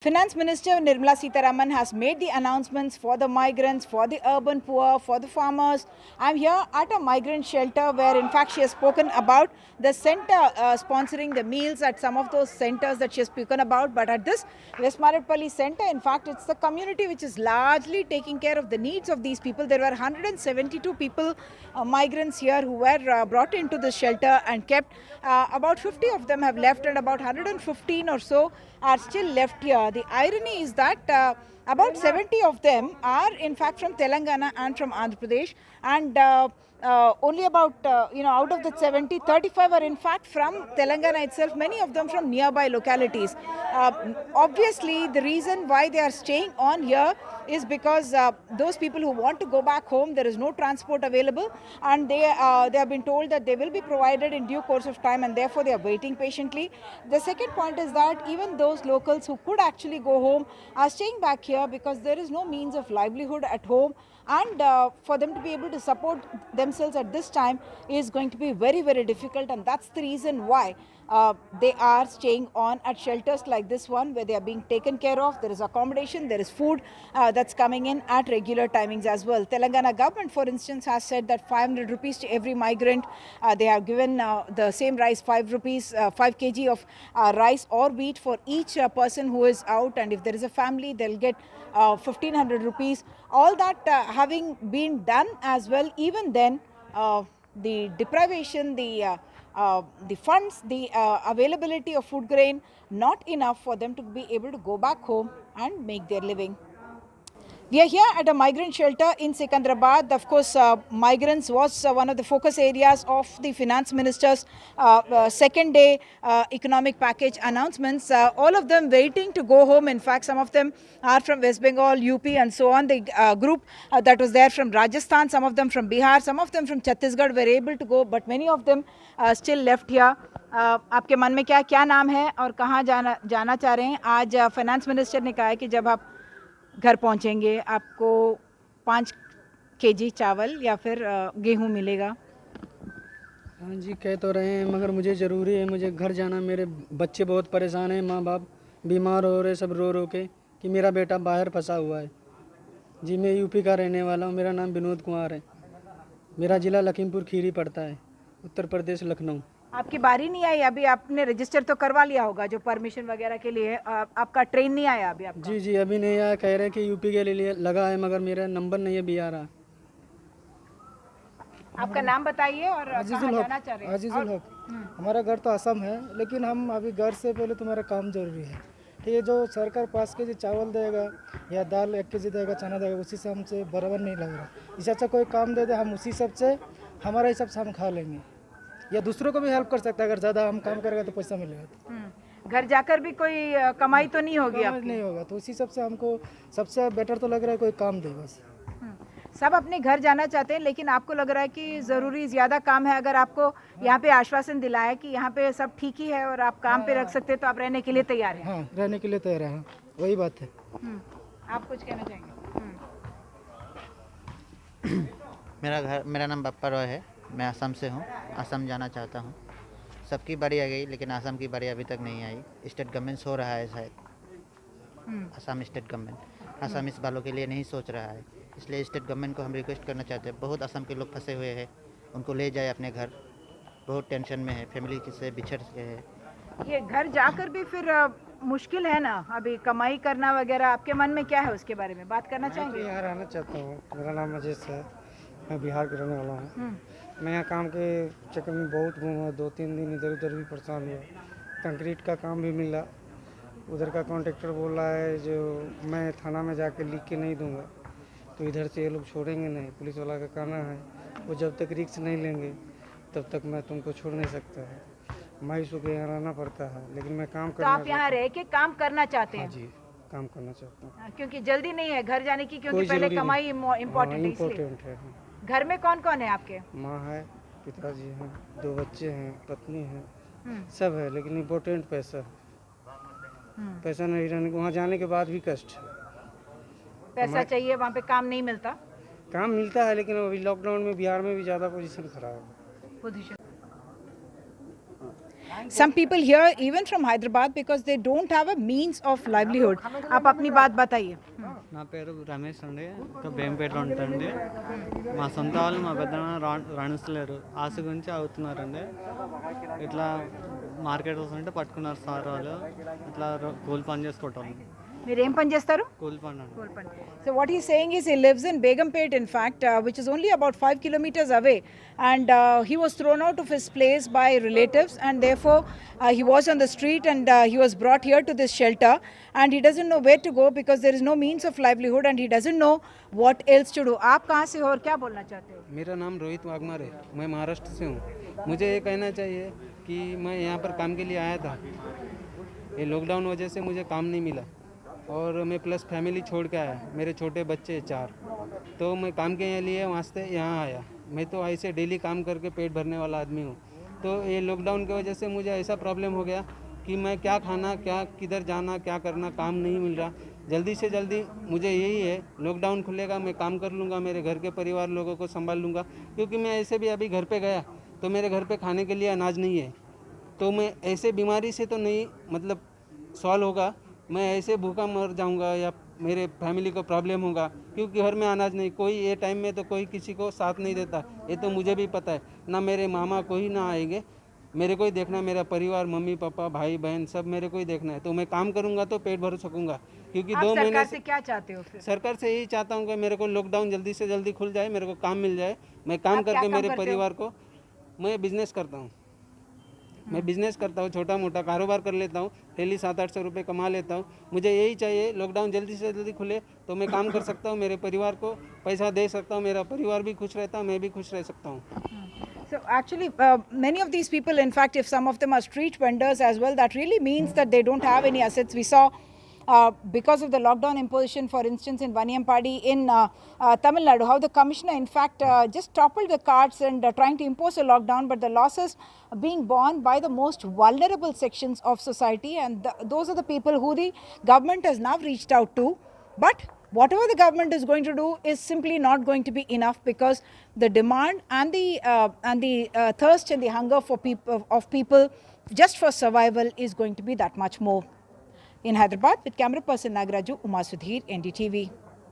Finance Minister Nirmala Sitharaman has made the announcements for the migrants, for the urban poor, for the farmers. I'm here at a migrant shelter where in fact she has spoken about the center sponsoring the meals at some of those centers that she has spoken about. But at this West Maradpalli center, in fact, it's the community which is largely taking care of the needs of these people. There were 172 people, migrants here who were brought into the shelter and kept. About 50 of them have left and about 115 or so are still left here. The irony is that about 70 of them are in fact from Telangana and from Andhra Pradesh, and only about, out of the 70, 35 are in fact from Telangana itself, many of them from nearby localities. Obviously, the reason why they are staying on here is because those people who want to go back home, there is no transport available, and they have been told that they will be provided in due course of time, and therefore they are waiting patiently. The second point is that even those locals who could actually go home are staying back here because there is no means of livelihood at home, and for them to be able to support themselves at this time is going to be very, very difficult, and that's the reason why they are staying on at shelters like this one, where they are being taken care of. There is accommodation, there is food that's coming in at regular timings as well. Telangana government, for instance, has said that 500 rupees to every migrant. They have given the same rice, 5 rupees, 5 kg of rice or wheat for each person who is out, and if there is a family, they'll get 1500 rupees. All that having been done as well, even then the deprivation, the funds, the availability of food grain, not enough for them to be able to go back home and make their living. We are here at a migrant shelter in Secunderabad. Of course, migrants was one of the focus areas of the finance minister's second day economic package announcements. All of them waiting to go home. In fact, some of them are from West Bengal, UP and so on. The group that was there from Rajasthan, some of them from Bihar, some of them from Chhattisgarh were able to go, but many of them still left here. आपके मन में क्या नाम है और कहाँ जाना चाह रहे हैं? आज फाइनेंस मिनिस्टर ने कहा है कि जब आप घर पहुंचेंगे आपको 5 kg चावल या फिर गेहूं मिलेगा। हाँ जी, कह तो रहे हैं, मगर मुझे ज़रूरी है, मुझे घर जाना। मेरे बच्चे बहुत परेशान हैं, माँ बाप बीमार हो रहे, सब रो रो के कि मेरा बेटा बाहर फंसा हुआ है। जी, मैं यूपी का रहने वाला हूँ, मेरा नाम विनोद कुमार है। मेरा ज़िला लखीमपुर खीरी पड़ता है, उत्तर प्रदेश, लखनऊ। आपकी बारी नहीं आई अभी? आपने रजिस्टर तो करवा लिया होगा जो परमिशन वगैरह के लिए, आपका ट्रेन नहीं आया अभी आपका? जी, अभी नहीं आया। कह रहे हैं कि यूपी के लिए लगा है, मगर मेरा नंबर नहीं है, भी आ रहा। आपका नाम बताइए और कहाँ जाना चाह रहे हैं? अजीजुल हक। हमारा घर तो असम है, लेकिन हम अभी घर से पहले तुम्हारा काम जरूरी है। ठीक है, जो सरकार 5 kg चावल देगा या दाल 1 kg देगा, चना देगा, उसी से हमसे बराबर नहीं लग रहा। इससे अच्छा कोई काम दे दे, हम उसी हिसाब से, हमारा हिसाब से हम खा लेंगे, या दूसरों को भी हेल्प कर सकता है। अगर ज़्यादा हम काम करेंगे तो पैसा मिलेगा। तो घर जाकर भी कोई कमाई तो नहीं होगी आपकी? नहीं होगा, तो उसी हिसाब से हमको सबसे बेटर तो लग रहा है कोई काम दे बस। सब अपने घर जाना चाहते हैं, लेकिन आपको लग रहा है कि ज़रूरी ज़्यादा काम है। अगर आपको यहाँ पे आश्वासन दिलाया कि यहाँ पे सब ठीक ही है और आप काम पे रख सकते हैं, तो आप रहने के लिए तैयार हैं? हाँ, रहने के लिए तैयार हैं, वही बात है। आप कुछ कहना चाहेंगे? मेरा नाम बप्पा रॉय है, मैं असम से हूँ। असम जाना चाहता हूँ। सबकी बारी आ गई, लेकिन असम की बारी अभी तक नहीं आई। स्टेट गवर्नमेंट सो रहा है शायद। असम स्टेट गवर्नमेंट असम इस वालों के लिए नहीं सोच रहा है, इसलिए स्टेट गवर्नमेंट को हम रिक्वेस्ट करना चाहते हैं। बहुत असम के लोग फंसे हुए हैं, उनको ले जाए अपने घर। बहुत टेंशन में है, फैमिली से बिछड़ गए हैं। ये घर जाकर भी फिर मुश्किल है ना, अभी कमाई करना वगैरह। आपके मन में क्या है उसके बारे में बात करना चाहेंगे? यहाँ रहना चाहता हूँ। मेरा नाम अजीज है, मैं बिहार के रहने वाला हूँ। मैं यहाँ काम के चक्कर में बहुत घूमा, 2-3 दिन इधर उधर भी परेशान हुआ। कंक्रीट का काम भी मिला, उधर का कॉन्ट्रैक्टर बोल रहा है जो मैं थाना में जाके लिख के नहीं दूंगा, तो इधर से ये लोग छोड़ेंगे नहीं। पुलिस वाला का कहना है वो जब तक रिस्क नहीं लेंगे तब तक मैं तुमको छोड़ नहीं सकता है। मायूस होकर यहाँ रहना पड़ता है, लेकिन मैं काम करना। तो आप यहाँ रह के काम करना चाहते हैं? जी, काम करना चाहता हूँ। क्योंकि जल्दी नहीं है घर जाने की, क्योंकि पहले कमाई इम्पोर्टेंट है। घर में कौन कौन है आपके? माँ है, पिताजी हैं, 2 बच्चे हैं, पत्नी है, सब है, लेकिन इम्पोर्टेंट पैसा है। पैसा नहीं रहने, वहाँ जाने के बाद भी कष्ट है। पैसा चाहिए, वहाँ पे काम नहीं मिलता? काम मिलता है, लेकिन अभी लॉकडाउन में बिहार में भी ज़्यादा पोजीशन खराब है। some people here even from Hyderabad because they don't have a means of livelihood. आप अपनी बात बताइए. నా పేరు రమేష్ అండి ఇంకా బేంపేటలో ఉంటాండి మా సొంత వాళ్ళు మా పెద్దనాన్న రాణిస్తలేరు ఆశ గురించి అవుతున్నారండి ఇట్లా మార్కెట్ వస్తుంటే పట్టుకున్నారు సార్ వాళ్ళు ఇట్లా కూలి పని చేసుకోవటం మీరు ఏం పని చేస్తారు? కూలి పని అండి So what he's saying is he lives in Begumpet, in fact, which is only about 5 kilometers away, and he was thrown out of his place by relatives, and therefore he was on the street, and he was brought here to this shelter, and he doesn't know where to go because there is no means of livelihood, and he doesn't know what else to do. आप कहाँ से हो और क्या बोलना चाहते हो? मेरा नाम रोहित वाघमार है, मैं महाराष्ट्र से हूँ. मुझे ये कहना चाहिए कि मैं यहाँ पर काम के लिए आया था. ये लॉकडाउन वजह से मुझे काम नहीं मिला और मैं प्लस फैमिली छोड़ के आया. मेरे छोटे बच्चे 4, तो मैं काम के लिए वास्ते यहाँ आया. मैं तो ऐसे डेली काम करके पेट भरने वाला आदमी हूँ. तो ये लॉकडाउन की वजह से मुझे ऐसा प्रॉब्लम हो गया कि मैं क्या खाना, क्या किधर जाना, क्या करना, काम नहीं मिल रहा. जल्दी से जल्दी मुझे यही है, लॉकडाउन खुलेगा मैं काम कर लूँगा, मेरे घर के परिवार लोगों को संभाल लूँगा. क्योंकि मैं ऐसे भी अभी घर पे गया तो मेरे घर पे खाने के लिए अनाज नहीं है. तो मैं ऐसे बीमारी से तो नहीं मतलब सॉल्व होगा, मैं ऐसे भूखा मर जाऊंगा या मेरे फैमिली को प्रॉब्लम होगा क्योंकि घर में अनाज नहीं. कोई ये टाइम में तो कोई किसी को साथ नहीं देता, ये तो मुझे भी पता है. ना मेरे मामा कोई ना आएंगे, मेरे को ही देखना है. मेरा परिवार मम्मी पापा भाई बहन सब मेरे को ही देखना है. तो मैं काम करूंगा तो पेट भर सकूंगा. क्योंकि आप 2 महीने सरकार से क्या चाहते हो फिर? सरकार से यही चाहता हूँ कि मेरे को लॉकडाउन जल्दी से जल्दी खुल जाए, मेरे को काम मिल जाए. मैं काम आप क्या करके काम मेरे करते हो? परिवार को, मैं बिजनेस करता हूँ. मैं बिज़नेस करता हूँ, छोटा मोटा कारोबार कर लेता हूँ, डेली 700-800 रुपये कमा लेता हूँ. मुझे यही चाहिए, लॉकडाउन जल्दी से जल्दी खुले तो मैं काम कर सकता हूँ, मेरे परिवार को पैसा दे सकता हूँ, मेरा परिवार भी खुश रहता है, मैं भी खुश रह सकता हूँ. So actually, many of these people, in fact, if some of them are street vendors as well, that really means that they don't have any assets. We saw because of the lockdown imposition, for instance, in Vaniyampadi in Tamil Nadu, how the commissioner, in fact, just toppled the carts and trying to impose a lockdown, but the losses being borne by the most vulnerable sections of society, and those are the people who the government has now reached out to. But whatever the government is going to do is simply not going to be enough because the demand and the thirst and the hunger for people just for survival is going to be that much more. In Hyderabad, with camera person Nagaraju, Sudhir, NDTV.